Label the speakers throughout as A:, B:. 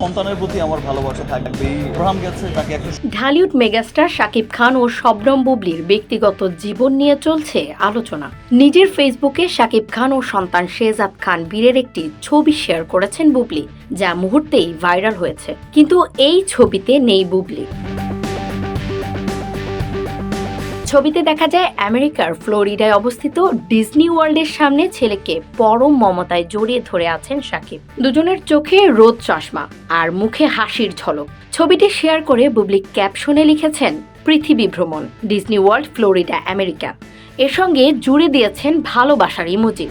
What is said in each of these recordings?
A: সন্তানের প্রতি আমার ভালোবাসা থাকবেই। আব্রাহাম গেছে, তাকে একটা
B: ঢালিউড মেগাস্টার শাকিব খান ও শবনম বুবলির ব্যক্তিগত জীবন নিয়ে চলছে আলোচনা। নিজের ফেসবুকে শাকিব খান ও সন্তান শেহজাদ খান বীরের একটি ছবি শেয়ার করেছেন বুবলি, যা মুহূর্তেই ভাইরাল হয়েছে। কিন্তু এই ছবিতে নেই বুবলি। ছবিতে দেখা যায় আমেরিকার ফ্লোরিডায় অবস্থিত ডিজনি ওয়ার্ল্ডের সামনে ছেলেকে পরম মমতায় জড়িয়ে ধরে আছেন শাকিব। দুজনের চোখে রোদ চশমা আর মুখে হাসির ঝলক। ছবিটি শেয়ার করে বুবলি ক্যাপশনে লিখেছেন, পৃথিবী ভ্রমণ, ডিজনি ওয়ার্ল্ড, ফ্লোরিডা, আমেরিকা। এর সঙ্গে জুড়ে দিয়েছেন ভালোবাসার ইমোজি।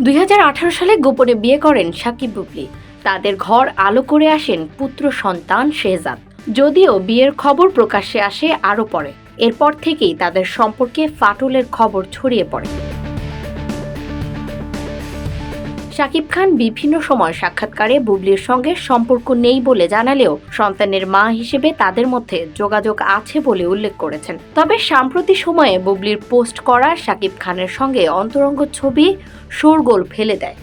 B: 2018 সালে গোপনে বিয়ে করেন শাকিব বুবলি। তাদের ঘর আলো করে আসেন পুত্র সন্তান শেহজাদ। যদিও বিয়ের খবর প্রকাশ্যে আসে আরও পরে। এরপর থেকেই তাদের সম্পর্কে ফাটলের খবর ছড়িয়ে পড়ে। শাকিব খান বিভিন্ন সময় সাক্ষাৎকারে বুবলির সঙ্গে সম্পর্ক নেই বলে জানালেও সন্তানের মা হিসেবে তাদের মধ্যে যোগাযোগ আছে বলে উল্লেখ করেছেন। তবে সাম্প্রতিক সময়ে বুবলির পোস্ট করা শাকিব খানের সঙ্গে অন্তরঙ্গ ছবি শোরগোল ফেলে দেয়।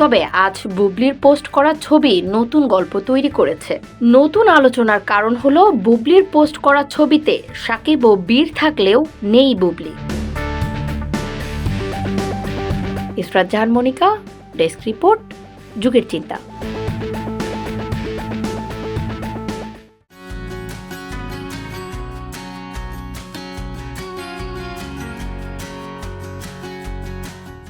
B: তবে আজ বুবলির পোস্ট করা ছবি নতুন গল্প তৈরি করেছে। নতুন আলোচনার কারণ হলো বুবলির পোস্ট করা ছবিতে শাকিব ও বীর থাকলেও নেই বুবলি। ইসরাত জাহান মনিকা, ডেস্ক রিপোর্ট, যুগের চিন্তা।